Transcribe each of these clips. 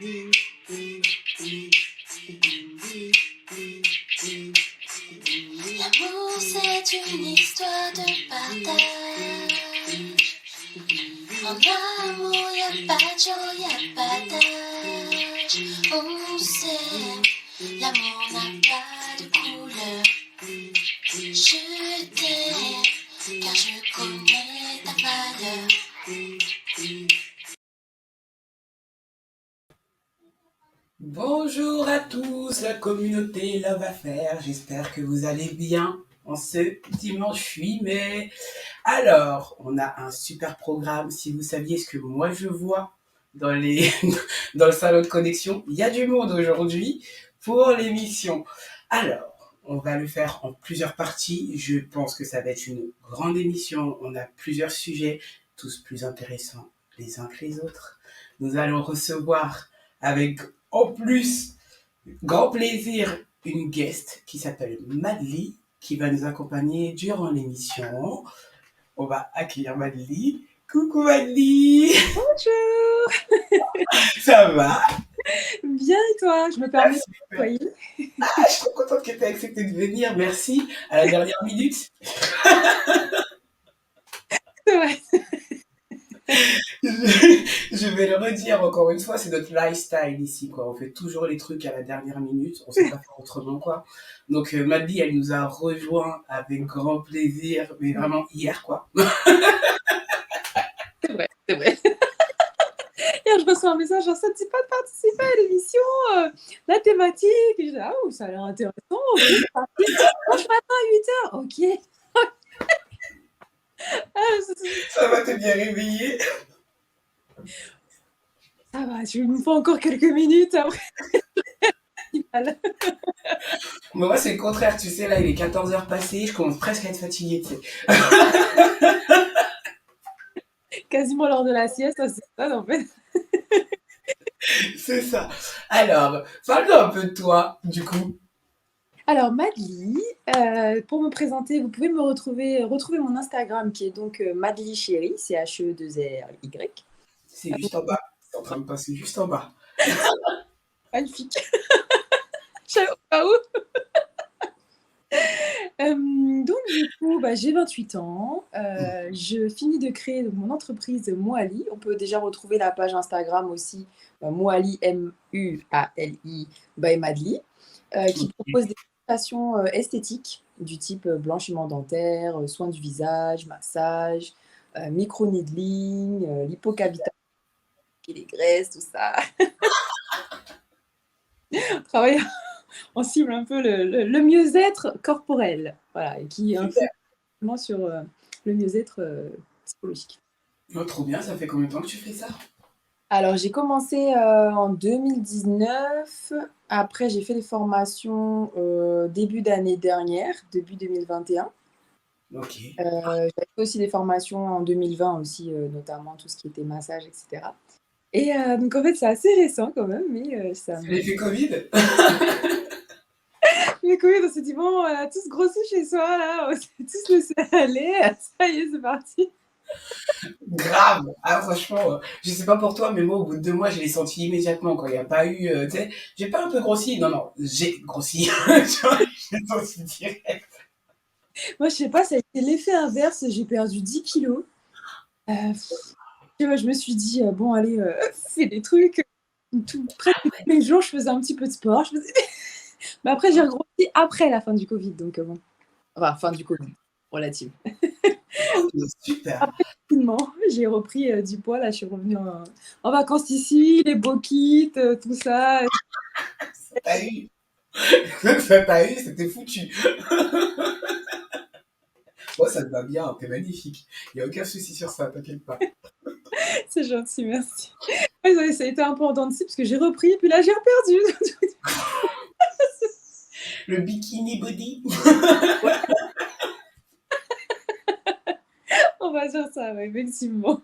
L'amour, c'est une histoire de partage. En amour, y'a pas de jour, y'a pas d'âge. On sait, l'amour n'a pas de couleur. Je t'aime, car je connais ta valeur. Bonjour à tous, la communauté Love Affaires, j'espère que vous allez bien en ce dimanche 8 mai. Alors, on a un super programme, si vous saviez ce que moi je vois dans le salon de connexion, il y a du monde aujourd'hui pour l'émission. Alors, on va le faire en plusieurs parties, je pense que ça va être une grande émission, on a plusieurs sujets, tous plus intéressants les uns que les autres. Nous allons recevoir avec en plus, grand plaisir, une guest qui s'appelle Madly, qui va nous accompagner durant l'émission. On va accueillir Madly. Coucou Madly. Bonjour. Ça va? Bien et toi? Je me permets de voyez. Je suis trop contente que tu aies accepté de venir. Merci. À la dernière minute. C'est vrai. Je vais le redire encore une fois, c'est notre lifestyle ici, quoi. On fait toujours les trucs à la dernière minute, on sait pas faire autrement, quoi. Donc Madly, elle nous a rejoint avec grand plaisir, mais vraiment hier, quoi. C'est vrai, c'est vrai. Hier, je reçois un message, genre, ça ne dit pas de participer à l'émission, la thématique. Et je dis, ah, ça a l'air intéressant. Ok, c'est parti. Dimanche matin à 8h. Ok. Ça va, t'es bien réveillée? Ça va, je me fais encore quelques minutes après. Moi, c'est le contraire, tu sais, là, il est 14h passé, je commence presque à être fatiguée, tu sais. Quasiment l'heure de la sieste, c'est ça, en fait. C'est ça. Alors, parle-nous un peu de toi, du coup. Alors, Madly, pour me présenter, vous pouvez me retrouver mon Instagram qui est donc Madly Chérie, c'est H-E-2-R-Y. C'est juste en bas, c'est en train de passer juste en bas. Magnifique. Je savais pas où. Donc, du coup, j'ai 28 ans. Je finis de créer mon entreprise Moali. On peut déjà retrouver la page Instagram aussi, Moali, M-U-A-L-I, by Madly, qui propose des prestations esthétiques du type blanchiment dentaire, soins du visage, massage, micro-needling, lipocavitation, les graisses, tout ça. Travailler on cible un peu le mieux-être corporel, voilà, et qui influe sur le mieux-être psychologique. Oh, trop bien, ça fait combien de temps que tu fais ça? Alors, j'ai commencé en 2019. Après, j'ai fait des formations début d'année dernière, début 2021. Ok. J'avais fait aussi des formations en 2020 aussi, notamment tout ce qui était massage, etc. Et donc, en fait, c'est assez récent quand même, mais ça C'est l'effet Covid? Le Covid, on s'est dit, bon, on a tous grossi chez soi, là, on s'est tous laissé aller, ça y est, c'est parti. Grave. Ah, franchement, je sais pas pour toi, mais moi, au bout de 2 mois, je l'ai senti immédiatement, quoi. Il n'y a pas eu, tu sais, j'ai pas un peu grossi. Non, j'ai grossi. Tu vois, j'ai senti direct. Moi, je sais pas, ça a été l'effet inverse, j'ai perdu 10 kilos. Je me suis dit, bon, allez, fais des trucs. Presque tous les jours, je faisais un petit peu de sport. Mais après, j'ai regrossi après la fin du Covid, donc bon. Enfin, fin du Covid, relative. Super. Rapidement, j'ai repris du poids, là, je suis revenue en vacances ici, les beaux kits, tout ça. Ça t'a eu. Ça t'a eu, c'était foutu. Moi, ça te va bien, t'es magnifique. Il n'y a aucun souci sur ça, t'inquiète pas. C'est gentil, merci. Ouais, ça a été un peu en dents de scie parce que j'ai repris, puis là, j'ai reperdu. Le bikini body. Ouais. On va dire ça, ouais, effectivement.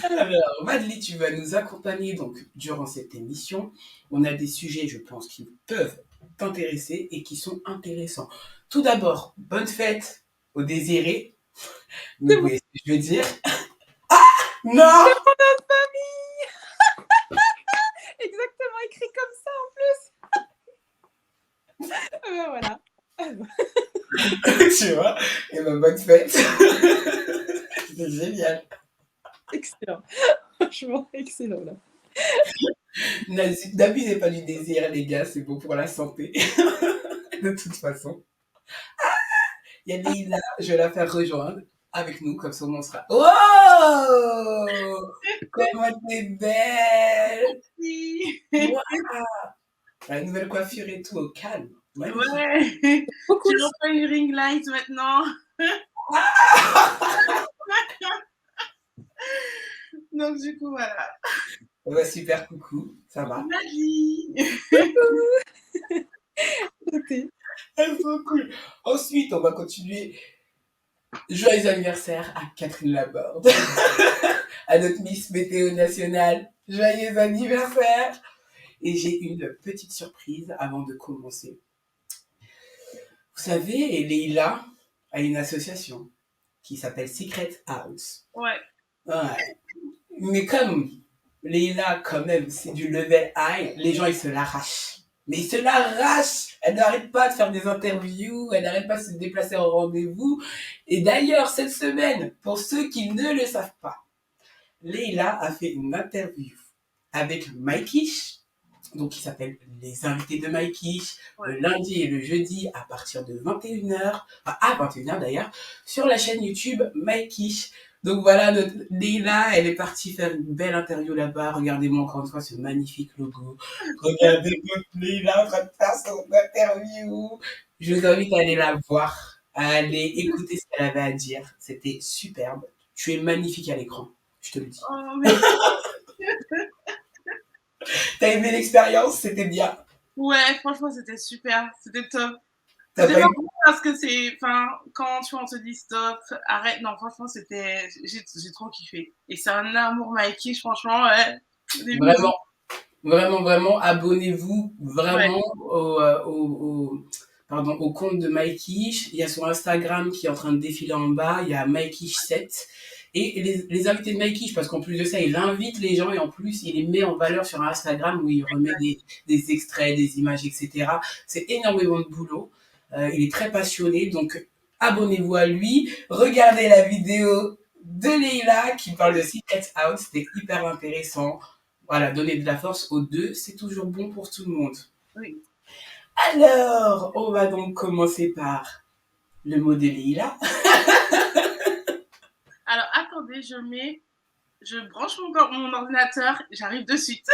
Alors, Madly, tu vas nous accompagner donc durant cette émission. On a des sujets, je pense, qui peuvent t'intéresser et qui sont intéressants. Tout d'abord, bonne fête aux désirés. Vous voyez ce que je veux dire? Ah non! C'est pour notre famille. écrit comme ça. Voilà. Tu vois? Et ben, bonne fête. C'était génial. Excellent. Franchement, excellent là. N'abusez pas du désir, les gars, c'est bon pour la santé. De toute façon. Il y a Leïla, je vais la faire rejoindre avec nous, comme ça on sera. Oh! Comment t'es belle! Oui. Waouh! La nouvelle coiffure et tout, au calme. Magnifique. Ouais. Beaucoup. J'ai refait une ring light maintenant. Donc, du coup, voilà. Ouais, super, coucou, ça va? Magie. Noté. Elles sont cool. Ensuite, on va continuer. Joyeux anniversaire à Catherine Laborde, à notre Miss Météo Nationale. Joyeux anniversaire! Et j'ai une petite surprise avant de commencer. Vous savez, Leïla a une association qui s'appelle Secret House. Ouais. Ouais. Mais comme Leïla, quand même, c'est du level high, les gens, ils se l'arrachent. Mais ils se l'arrachent. Elle n'arrête pas de faire des interviews, elle n'arrête pas de se déplacer au rendez-vous. Et d'ailleurs, cette semaine, pour ceux qui ne le savent pas, Leïla a fait une interview avec Mike-Ish, donc qui s'appelle Les Invités de Mike-Ish, Ouais. le lundi et le jeudi à partir de 21h, enfin à 21h d'ailleurs, sur la chaîne YouTube Mike-Ish. Donc voilà, notre Leïla, elle est partie faire une belle interview là-bas. Regardez-moi encore une fois ce magnifique logo. Regardez notre Leïla en train de faire son interview. Je vous invite à aller la voir, à aller écouter ce qu'elle avait à dire. C'était superbe. Tu es magnifique à l'écran, je te le dis. Oh, mais... T'as aimé l'expérience? C'était bien. Ouais, franchement, c'était super. C'était top. T'as C'était pas pas eu... beaucoup parce que c'est. Enfin, quand tu vois, on te dit stop, arrête. Non, franchement, c'était. J'ai trop kiffé. Et c'est un amour, Mikey, franchement, ouais. Des bisous. Vraiment, vraiment, vraiment, abonnez-vous Ouais. vraiment pardon, au compte de Mike-Ish. Il y a son Instagram qui est en train de défiler en bas. Il y a Mike-Ish7. Et les invités de Mike-Ish, parce qu'en plus de ça, il invite les gens et en plus, il les met en valeur sur Instagram où il remet des extraits, des images, etc. C'est énormément de boulot. Il est très passionné, donc abonnez-vous à lui. Regardez la vidéo de Leïla qui parle de Secret Out. C'était hyper intéressant. Voilà, donner de la force aux deux, c'est toujours bon pour tout le monde. Oui. Alors, on va donc commencer par le mot de Leïla. Alors, attendez, je branche mon ordinateur, j'arrive de suite.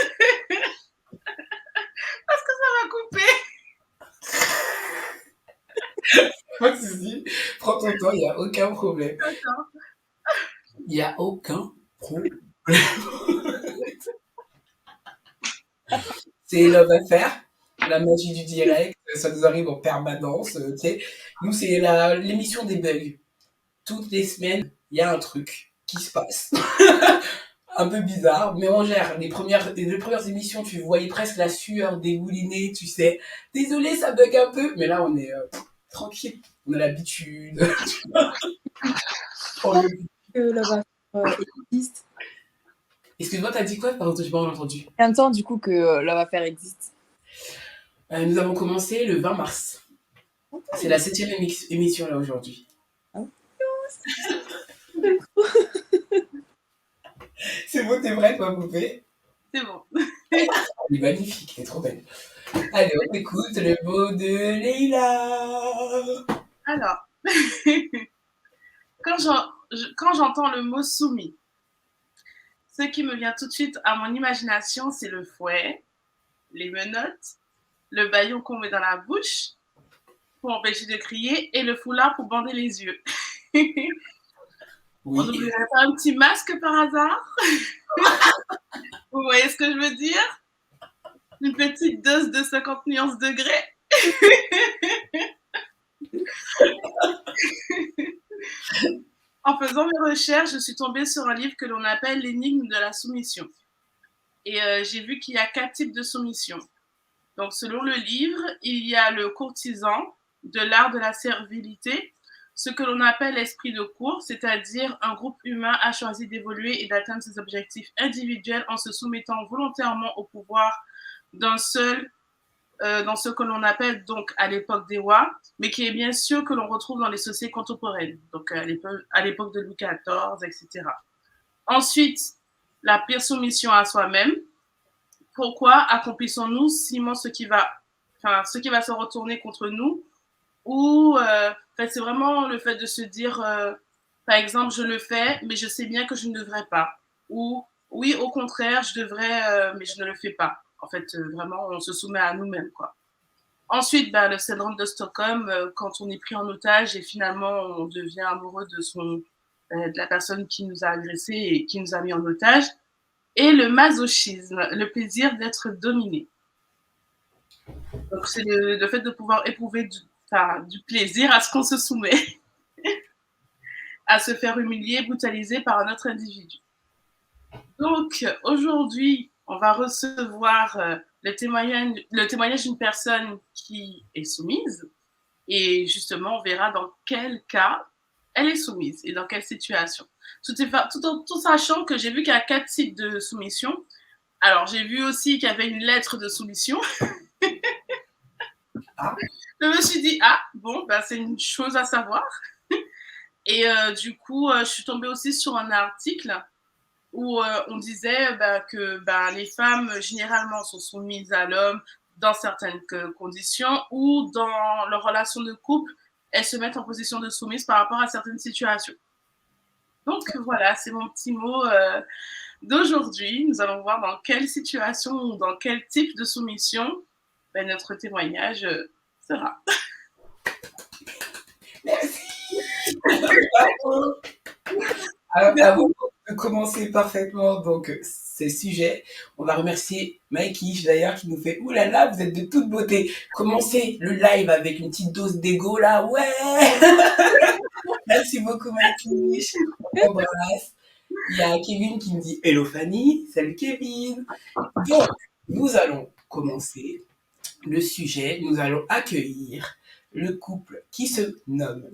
Parce que ça va couper. Pas de soucis, prends ton temps, il n'y a aucun problème. Attends. Il n'y a aucun problème. C'est Love Affair, la magie du direct, ça nous arrive en permanence. Tu sais. Nous, c'est l'émission des bugs. Toutes les semaines, il y a un truc qui se passe. Un peu bizarre, mais on gère. Les deux premières émissions, tu voyais presque la sueur dégouliner, tu sais. Désolé, ça bug un peu, mais là, on est tranquille. On a l'habitude. Que là-bas existe. Excuse-moi, t'as dit quoi? Pardon, j'ai pas entendu. Combien de temps du coup que Love Affair existe? Nous avons commencé le 20 mars. C'est la 7e émission là aujourd'hui. C'est beau, t'es prête, ma poupée? C'est bon. Elle est magnifique, elle est trop belle. Allez, on écoute le mot de Leïla. Alors, quand j'entends le mot soumis, ce qui me vient tout de suite à mon imagination, c'est le fouet, les menottes, le bâillon qu'on met dans la bouche pour empêcher de crier et le foulard pour bander les yeux. On Oui, n'oublierait pas un petit masque par hasard? Vous voyez ce que je veux dire? Une petite dose de 50 nuances degrés. En faisant mes recherches, je suis tombée sur un livre que l'on appelle l'énigme de la soumission. Et j'ai vu qu'il y a 4 types de soumission. Donc, selon le livre, il y a le courtisan, de l'art de la servilité, ce que l'on appelle l'esprit de cour, c'est-à-dire un groupe humain a choisi d'évoluer et d'atteindre ses objectifs individuels en se soumettant volontairement au pouvoir d'un seul, dans ce que l'on appelle donc à l'époque des rois, mais qui est bien sûr que l'on retrouve dans les sociétés contemporaines, donc à l'époque de Louis XIV, etc. Ensuite, la pire soumission à soi-même. Pourquoi accomplissons-nous Simon ce qui va se retourner contre nous, ou c'est vraiment le fait de se dire, par exemple, je le fais, mais je sais bien que je ne devrais pas, ou oui, au contraire, je devrais, mais je ne le fais pas. En fait, vraiment, on se soumet à nous-mêmes, quoi. Ensuite, le syndrome de Stockholm, quand on est pris en otage et finalement on devient amoureux de la personne qui nous a agressés et qui nous a mis en otage. Et le masochisme, le plaisir d'être dominé. Donc c'est le fait de pouvoir éprouver du plaisir à ce qu'on se soumet, à se faire humilier, brutaliser par un autre individu. Donc aujourd'hui, on va recevoir le témoignage d'une personne qui est soumise, et justement, on verra dans quel cas elle est soumise et dans quelle situation. Tout sachant que j'ai vu qu'il y a 4 types de soumission. Alors, j'ai vu aussi qu'il y avait une lettre de soumission. Ah. Je me suis dit, bon, c'est une chose à savoir. Et du coup, je suis tombée aussi sur un article où on disait que les femmes, généralement, sont soumises à l'homme dans certaines conditions, ou dans leur relation de couple, elles se mettent en position de soumise par rapport à certaines situations. Donc voilà, c'est mon petit mot d'aujourd'hui. Nous allons voir dans quelle situation ou dans quel type de soumission notre témoignage sera. Merci. Alors, avant de commencer parfaitement donc ces sujets, on va remercier Mikey d'ailleurs qui nous fait « Ouh là là, vous êtes de toute beauté !» Commencez le live avec une petite dose d'ego là, ouais. Merci beaucoup Mikey, on t'embrasse. Il y a Kevin qui me dit « Hello Fanny !» Salut Kevin. Donc, nous allons commencer le sujet, nous allons accueillir le couple qui se nomme